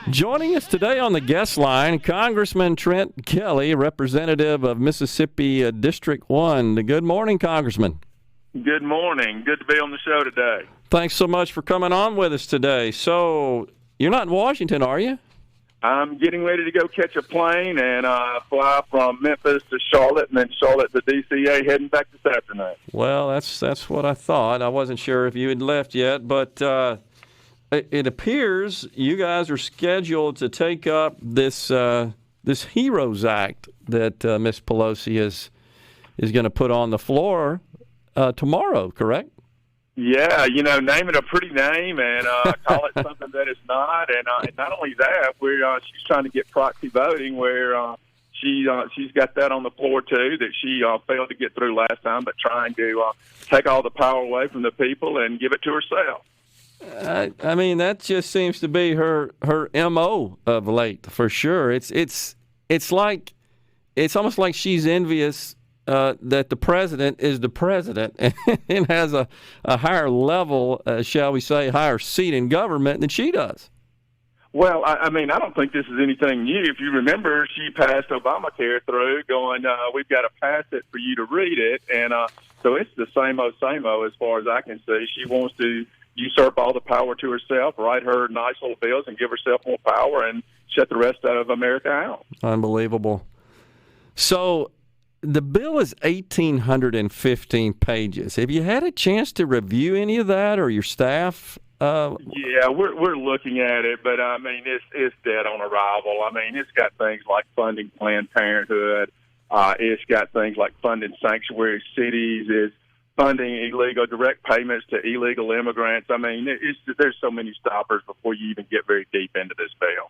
Joining us today on the guest line, Congressman Trent Kelly, representative of Mississippi District 1. Good morning, Congressman. Good morning. Good to be on the show today. Thanks so much for coming on with us today. So, you're not in Washington, are you? I'm getting ready to go catch a plane and fly from Memphis to Charlotte, and then Charlotte to DCA, heading back this afternoon. Well, that's what I thought. I wasn't sure if you had left yet, but it appears you guys are scheduled to take up this HEROES Act that Ms. Pelosi is going to put on the floor tomorrow, correct? Yeah, name it a pretty name and call it something that it's not. And not only that, she's trying to get proxy voting where she's got that on the floor, too, that she failed to get through last time, but trying to take all the power away from the people and give it to herself. I mean, that just seems to be her MO of late, for sure. It's almost like she's envious that the president is the president and has a higher level, shall we say, higher seat in government than she does. Well, I don't think this is anything new. If you remember, she passed Obamacare through going, we've got to pass it for you to read it. And so it's the same-o as far as I can see. She wants to usurp all the power to herself, write her nice little bills and give herself more power and shut the rest of America out. Unbelievable. So the bill is 1,815 pages. Have you had a chance to review any of that, or your staff? Yeah, we're looking at it, but it's dead on arrival. It's got things like funding Planned Parenthood. It's got things like funding sanctuary cities. It's funding direct payments to illegal immigrants. There's so many stoppers before you even get very deep into this bill.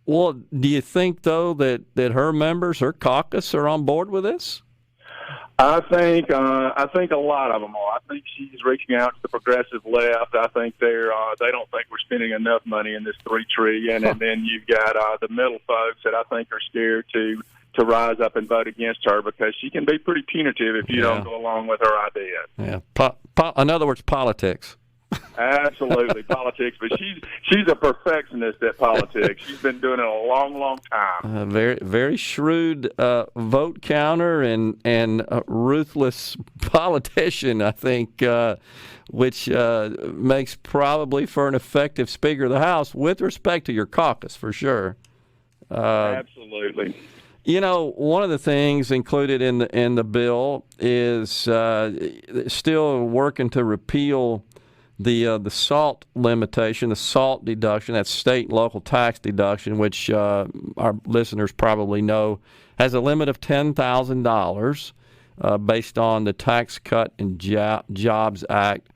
Well, do you think, though, that her members, her caucus, are on board with this? I think a lot of them are. I think she's reaching out to the progressive left. I think they don't think we're spending enough money in this $3 trillion. And then you've got the middle folks that I think are scared to rise up and vote against her because she can be pretty punitive if you don't go along with her ideas. Yeah. In other words, politics. Absolutely, politics. But she's a perfectionist at politics. She's been doing it a long, long time. Very, very shrewd vote counter and ruthless politician, I think, which makes probably for an effective Speaker of the House with respect to your caucus, for sure. Absolutely. One of the things included in the bill is still working to repeal the SALT limitation, the SALT deduction, that's state and local tax deduction, which our listeners probably know has a limit of $10,000 based on the Tax Cut and Jobs Act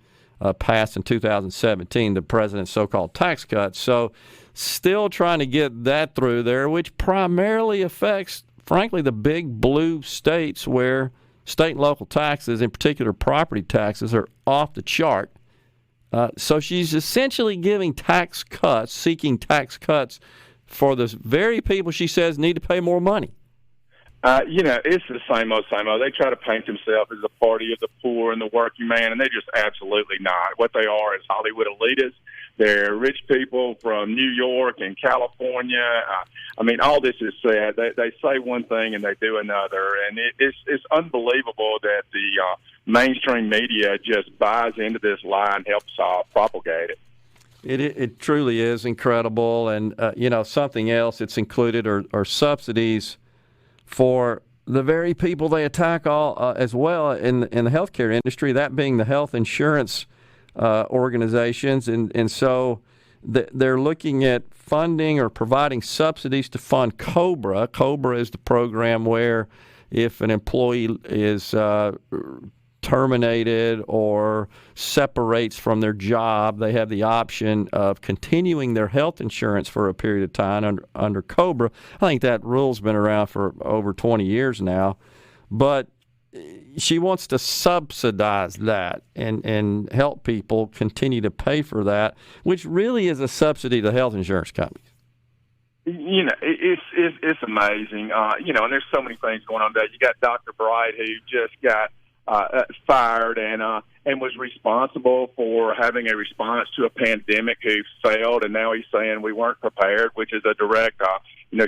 passed in 2017, the president's so-called tax cut. So still trying to get that through there, which primarily affects, frankly, the big blue states where state and local taxes, in particular property taxes, are off the chart. So she's essentially seeking tax cuts for the very people she says need to pay more money. It's the same-o. They try to paint themselves as a party of the poor and the working man, and they're just absolutely not. What they are is Hollywood elitists. They're rich people from New York and California. All this is said. They say one thing and they do another, and it's unbelievable that the mainstream media just buys into this lie and helps propagate it. It truly is incredible, and something else that's included are subsidies for the very people they attack as well in the healthcare industry, that being the health insurance organizations, and so they're looking at funding or providing subsidies to fund COBRA. COBRA is the program where if an employee is terminated or separates from their job, they have the option of continuing their health insurance for a period of time under COBRA. I think that rule's been around for over 20 years now, but she wants to subsidize that and help people continue to pay for that, which really is a subsidy to health insurance companies. It's amazing. And there's so many things going on there. You got Dr. Bright, who just got fired and was responsible for having a response to a pandemic who failed, and now he's saying we weren't prepared, which is a direct,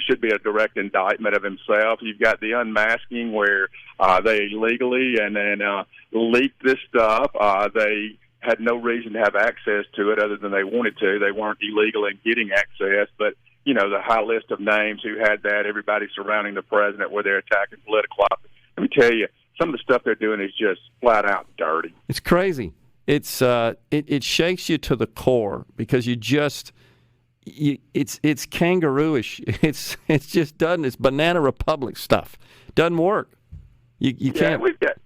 should be a direct indictment of himself. You've got the unmasking where they illegally and then leaked this stuff. They had no reason to have access to it other than they wanted to. They weren't illegal in getting access, but the high list of names who had that, everybody surrounding the president where they're attacking political office. Let me tell you, some of the stuff they're doing is just flat out dirty. It's crazy. It's it shakes you to the core because it's kangarooish. It's just doesn't. It's Banana Republic stuff. Doesn't work. You can't. We've got.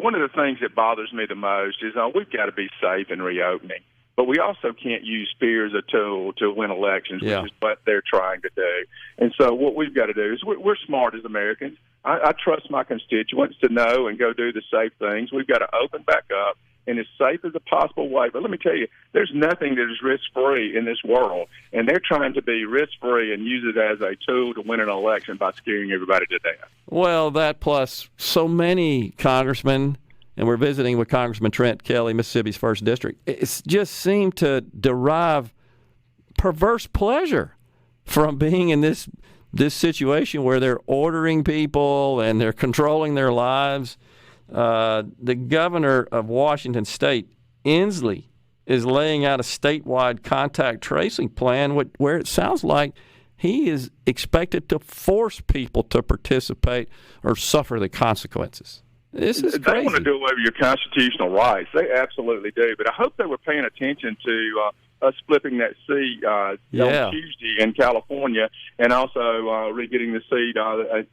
One of the things that bothers me the most is we've got to be safe in reopening, but we also can't use fear as a tool to win elections, which is what they're trying to do. And so what we've got to do is we're smart as Americans. I trust my constituents to know and go do the safe things. We've got to open back up in as safe as a possible way. But let me tell you, there's nothing that is risk-free in this world, and they're trying to be risk-free and use it as a tool to win an election by scaring everybody to death. Well, that plus so many congressmen, and we're visiting with Congressman Trent Kelly, Mississippi's 1st District, it just seemed to derive perverse pleasure from being in this situation where they're ordering people and they're controlling their lives. The governor of Washington State, Inslee, is laying out a statewide contact tracing plan where it sounds like he is expected to force people to participate or suffer the consequences. This is crazy. They want to do away with your constitutional rights. They absolutely do. But I hope they were paying attention to us flipping that seat on Tuesday in California, and also re-getting the seat,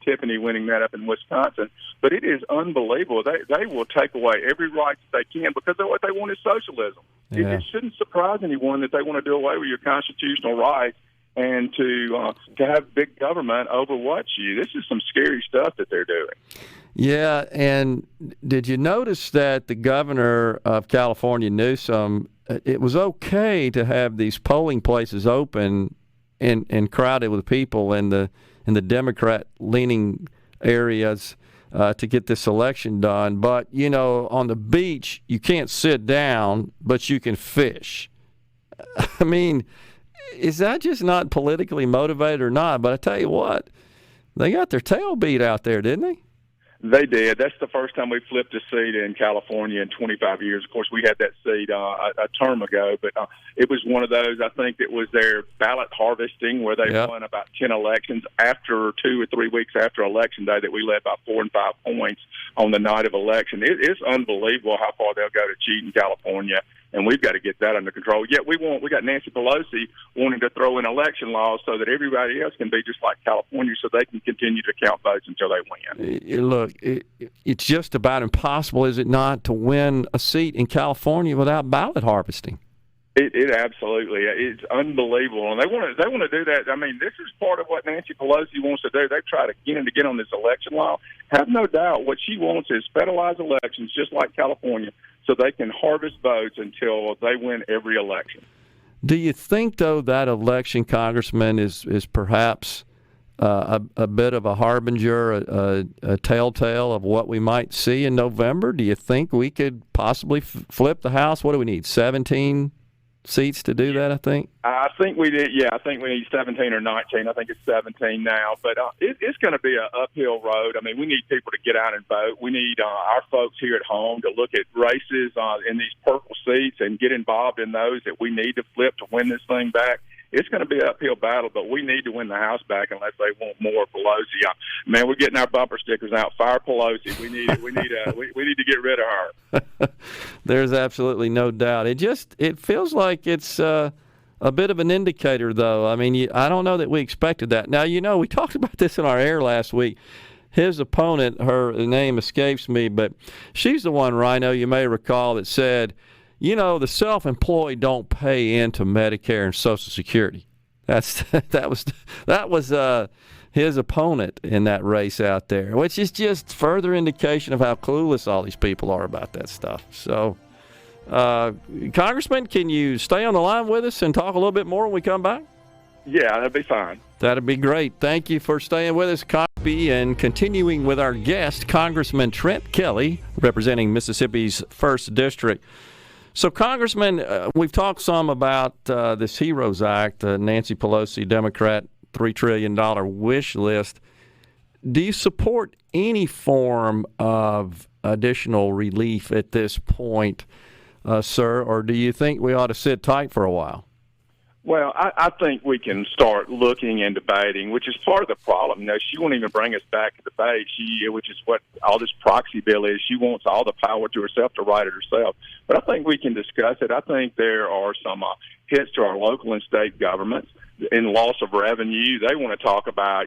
Tiffany winning that up in Wisconsin. But it is unbelievable. They will take away every right that they can because what they want is socialism. Yeah. It shouldn't surprise anyone that they want to do away with your constitutional rights and to have big government overwatch you. This is some scary stuff that they're doing. Yeah, and did you notice that the governor of California, Newsom, it was okay to have these polling places open and crowded with people in the Democrat-leaning areas to get this election done. But, on the beach, you can't sit down, but you can fish. I mean, is that just not politically motivated or not? But I tell you what, they got their tail beat out there, didn't they? They did. That's the first time we flipped a seat in California in 25 years. Of course, we had that seat a term ago, but it was one of those, I think it was their ballot harvesting where they won about 10 elections after 2 or 3 weeks after Election Day that we led by 4 and 5 points on the night of election. It's unbelievable how far they'll go to cheat in California, and we've got to get that under control. Yet we got Nancy Pelosi wanting to throw in election laws so that everybody else can be just like California so they can continue to count votes until they win. Look, it's just about impossible, is it not, to win a seat in California without ballot harvesting? It absolutely, it's unbelievable, and they want to do that. I mean, this is part of what Nancy Pelosi wants to do. They try to get on this election law. Have no doubt, what she wants is federalize elections, just like California, so they can harvest votes until they win every election. Do you think, though, that election, Congressman, is perhaps a bit of a harbinger, a telltale of what we might see in November? Do you think we could possibly flip the House? What do we need, 17 seats to do that, I think? I think we did, I think we need 17 or 19. I think it's 17 now. But it's going to be an uphill road. I mean, we need people to get out and vote. We need our folks here at home to look at races in these purple seats and get involved in those that we need to flip to win this thing back. It's going to be an uphill battle, but we need to win the House back unless they want more Pelosi. Man, we're getting our bumper stickers out. Fire Pelosi. We need to get rid of her. There's absolutely no doubt. It feels like it's a bit of an indicator, though. I mean, I don't know that we expected that. Now, we talked about this in our air last week. His opponent, her name escapes me, but she's the one, Rhino, you may recall, that said, the self-employed don't pay into Medicare and Social Security. That was his opponent in that race out there, which is just further indication of how clueless all these people are about that stuff. So, Congressman, can you stay on the line with us and talk a little bit more when we come back? Yeah, that'd be fine. That'd be great. Thank you for staying with us, Copy, and continuing with our guest, Congressman Trent Kelly, representing Mississippi's 1st District. So, Congressman, we've talked some about this HEROES Act, Nancy Pelosi, Democrat, $3 trillion wish list. Do you support any form of additional relief at this point, sir, or do you think we ought to sit tight for a while? Well, I think we can start looking and debating, which is part of the problem. You know, she won't even bring us back to debate, which is what all this proxy bill is. She wants all the power to herself to write it herself. But I think we can discuss it. I think there are some hits to our local and state governments in loss of revenue. They want to talk about,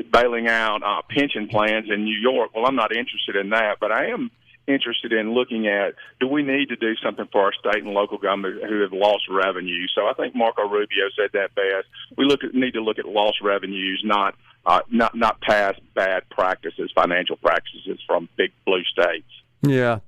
bailing out pension plans in New York. Well, I'm not interested in that, but I am interested in looking at, do we need to do something for our state and local government who have lost revenue? So I think Marco Rubio said that best. We need to look at lost revenues, not past bad practices, financial practices from big blue states. Yeah,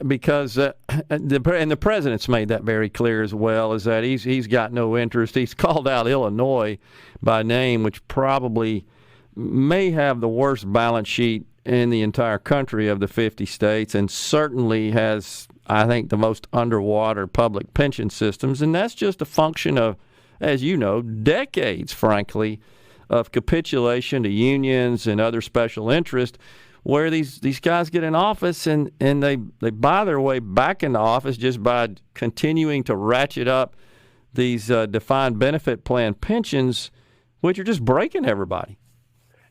because the president's made that very clear as well, is that he's got no interest. He's called out Illinois by name, which probably may have the worst balance sheet in the entire country of the 50 states, and certainly has, I think, the most underwater public pension systems. And that's just a function of, as you know, decades, frankly, of capitulation to unions and other special interests, where these guys get in office and they buy their way back into office just by continuing to ratchet up these defined benefit plan pensions, which are just breaking everybody.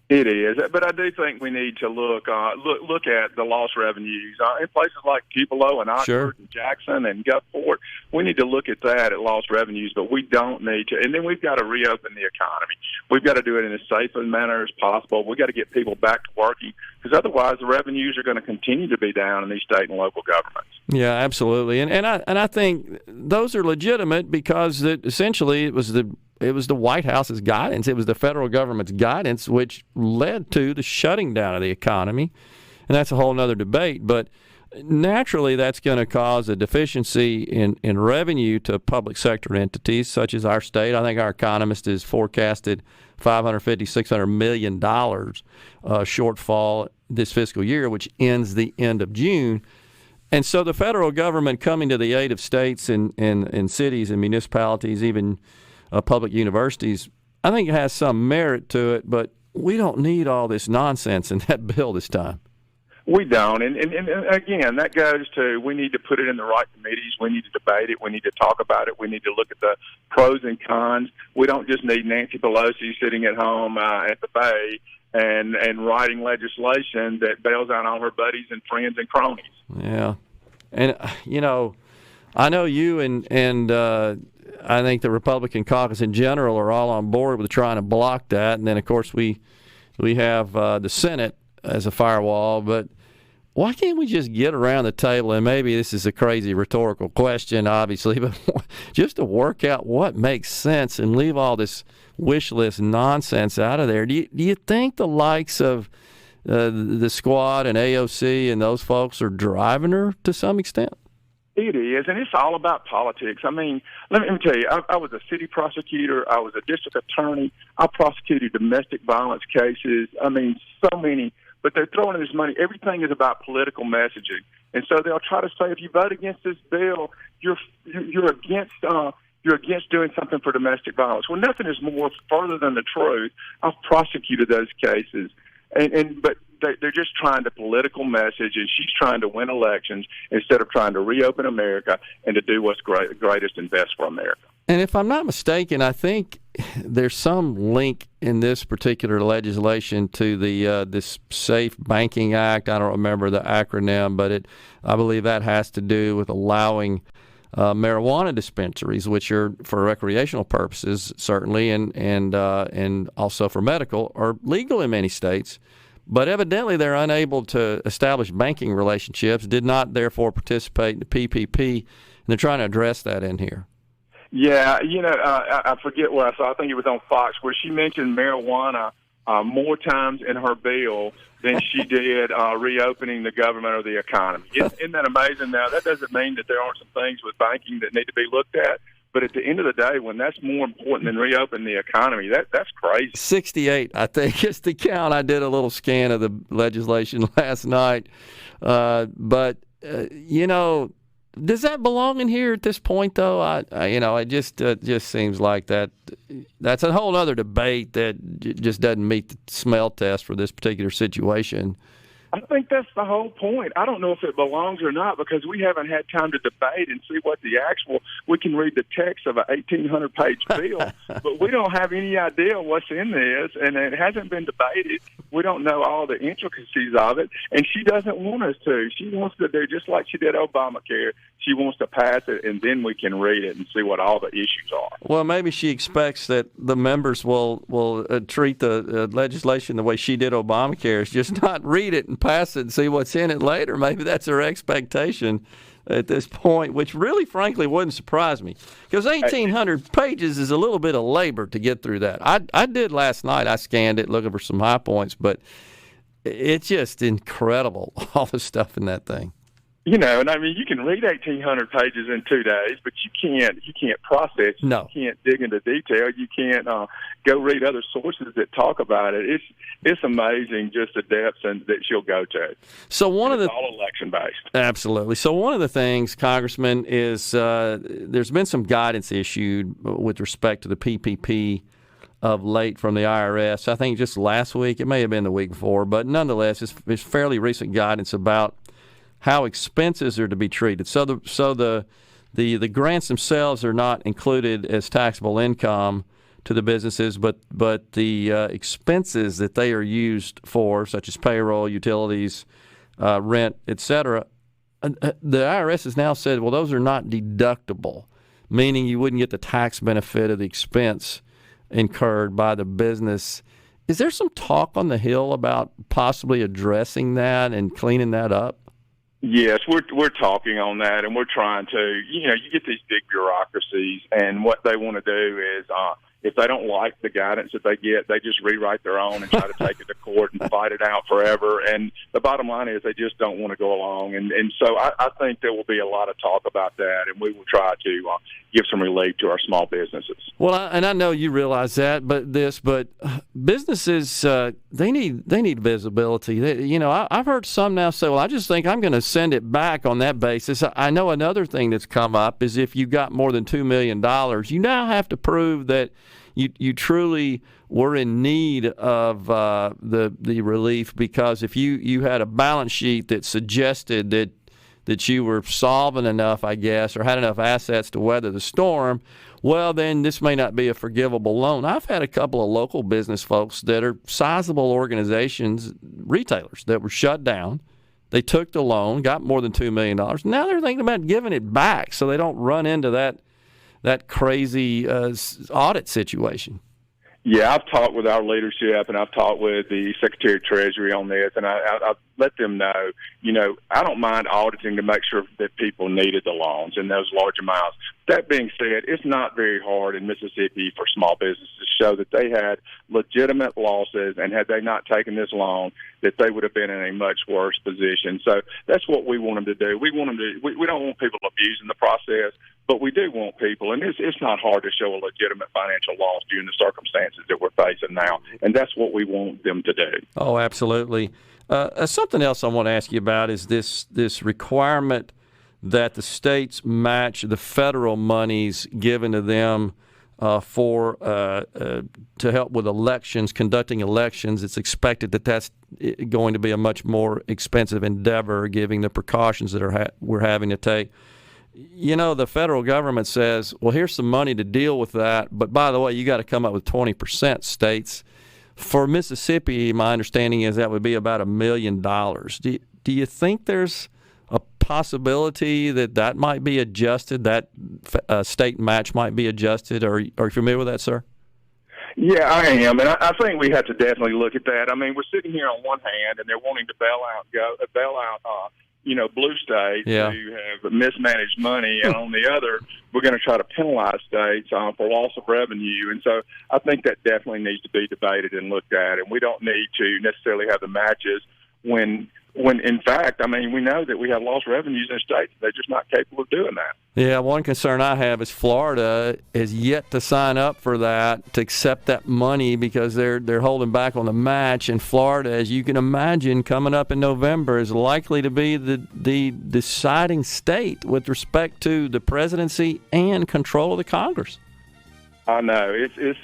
It is, but I do think we need to look at the lost revenues in places like Tupelo and Oxford Sure. and Jackson and Gulfport. We need to look at that, at lost revenues, but we don't need to. And then we've got to reopen the economy. We've got to do it in as safe a manner as possible. We've got to get people back to working, because otherwise the revenues are going to continue to be down in these state and local governments. Yeah, absolutely, and I think those are legitimate because essentially it was the White House's guidance. It was the federal government's guidance which led to the shutting down of the economy. And that's a whole other debate. But naturally, that's going to cause a deficiency in revenue to public sector entities such as our state. I think our economist has forecasted $550–600 million shortfall this fiscal year, which ends the end of June. And so the federal government coming to the aid of states and cities and municipalities, even public universities, I think it has some merit to it, but we don't need all this nonsense in that bill this time. We don't. And again, that goes to, we need to put it in the right committees. We need to debate it. We need to talk about it. We need to look at the pros and cons. We don't just need Nancy Pelosi sitting at home at the Bay and writing legislation that bails out all her buddies and friends and cronies. Yeah. And, I know you and I think the Republican caucus in general are all on board with trying to block that. And then, of course, we have the Senate as a firewall. But why can't we just get around the table, and maybe this is a crazy rhetorical question, obviously, but just to work out what makes sense and leave all this wish list nonsense out of there? Do you think the likes of the Squad and AOC and those folks are driving her to some extent? It is, and it's all about politics. I mean, let me tell you, I was a city prosecutor. I was a district attorney. I prosecuted domestic violence cases. I mean, so many. But they're throwing this money. Everything is about political messaging. And so they'll try to say, if you vote against this bill, you're against doing something for domestic violence. Well, nothing is more further than the truth. I've prosecuted those cases. But they're just trying to political message, and she's trying to win elections instead of trying to reopen America and to do what's greatest and best for America. And if I'm not mistaken, I think there's some link in this particular legislation to the this Safe Banking Act. I don't remember the acronym, but I believe that has to do with allowing marijuana dispensaries, which are for recreational purposes, certainly, and also for medical, are legal in many states. But evidently they're unable to establish banking relationships, did not therefore participate in the PPP, and they're trying to address that in here. Yeah, I forget where I saw. I think it was on Fox, where she mentioned marijuana more times in her bill than she did reopening the government or the economy. Isn't that amazing? Now, that doesn't mean that there aren't some things with banking that need to be looked at, But at the end of the day, when that's more important than reopening the economy, that's crazy. 68, I think, is the count. I did a little scan of the legislation last night. But does that belong in here at this point, though? It just seems like that's a whole other debate that just doesn't meet the smell test for this particular situation. I think that's the whole point. I don't know if it belongs or not because we haven't had time to debate and see what the actual – we can read the text of a 1,800-page bill, but we don't have any idea what's in this, and it hasn't been debated. We don't know all the intricacies of it, and she doesn't want us to. She wants to do just like she did Obamacare. She wants to pass it, and then we can read it and see what all the issues are. Well, maybe she expects that the members will treat the legislation the way she did Obamacare, is just not read it and pass it and see what's in it later. Maybe that's her expectation at this point, which really, frankly, wouldn't surprise me. Because 1,800 pages is a little bit of labor to get through that. I did last night. I scanned it looking for some high points, but it's just incredible, all the stuff in that thing. And I mean, you can read 1,800 pages in 2 days, but you can't process. No. You can't dig into detail. You can't go read other sources that talk about it. It's amazing just the depths that she'll go to. So it's all election based. Absolutely. So one of the things, Congressman, is there's been some guidance issued with respect to the PPP of late from the IRS. I think just last week, it may have been the week before, but nonetheless, it's fairly recent guidance about how expenses are to be treated. So the grants themselves are not included as taxable income to the businesses, but the expenses that they are used for, such as payroll, utilities, rent, etc., the IRS has now said, well, those are not deductible, meaning you wouldn't get the tax benefit of the expense incurred by the business. Is there some talk on the Hill about possibly addressing that and cleaning that up? Yes, we're talking on that, and we're trying to. You get these big bureaucracies, and what they want to do is, if they don't like the guidance that they get, they just rewrite their own and try to take it to court and fight it out forever. And the bottom line is they just don't want to go along. And so I think there will be a lot of talk about that, and we will try to give some relief to our small businesses. Well, I know you realize that, but businesses, they need visibility. I've heard some now say, well, I just think I'm going to send it back on that basis. I know another thing that's come up is if you got more than $2 million, you now have to prove that you truly were in need of the relief, because if you had a balance sheet that suggested that you were solvent enough, I guess, or had enough assets to weather the storm, well, then this may not be a forgivable loan. I've had a couple of local business folks that are sizable organizations, retailers, that were shut down. They took the loan, got more than $2 million. Now they're thinking about giving it back so they don't run into that crazy audit situation. Yeah, I've talked with our leadership, and I've talked with the Secretary of Treasury on this, and I've let them know, I don't mind auditing to make sure that people needed the loans in those large amounts. That being said, it's not very hard in Mississippi for small businesses to show that they had legitimate losses, and had they not taken this loan, that they would have been in a much worse position. So that's what we want them to do. We don't want people abusing the process, but we do want people, and it's not hard to show a legitimate financial loss during the circumstances that we're facing now, and that's what we want them to do. Oh, absolutely. Something else I want to ask you about is this requirement that the states match the federal monies given to them to help with elections, conducting elections. It's expected that that's going to be a much more expensive endeavor, given the precautions that we're having to take. The federal government says, well, here's some money to deal with that, but by the way, you got to come up with 20%, states. For Mississippi, my understanding is that would be about $1 million. Do you think there's a possibility that might be adjusted, that state match might be adjusted? Are you familiar with that, sir? Yeah, I am, and I think we have to definitely look at that. I mean, we're sitting here on one hand, and they're wanting to bail out blue states who have mismanaged money, and on the other, we're going to try to penalize states for loss of revenue. And so I think that definitely needs to be debated and looked at, and we don't need to necessarily have the matches when when in fact, I mean, we know that we have lost revenues in states. They're just not capable of doing that. Yeah, one concern I have is Florida is yet to sign up for that, to accept that money, because they're holding back on the match. And Florida, as you can imagine, coming up in November is likely to be the deciding state with respect to the presidency and control of the Congress. I know it's.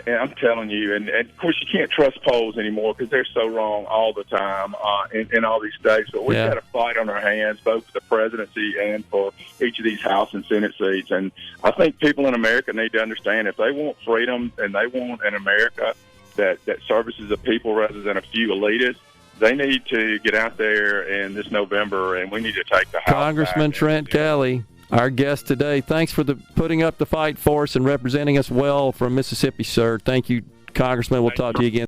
I'm telling you, and of course you can't trust polls anymore because they're so wrong all the time in all these states. But we've got a fight on our hands, both for the presidency and for each of these House and Senate seats. And I think people in America need to understand, if they want freedom and they want an America that services the people rather than a few elitists, they need to get out there in this November, and we need to take the House. Congressman Trent Kelly, our guest today. Thanks for putting up the fight for us and representing us well from Mississippi, sir. Thank you, Congressman. We'll talk to you again.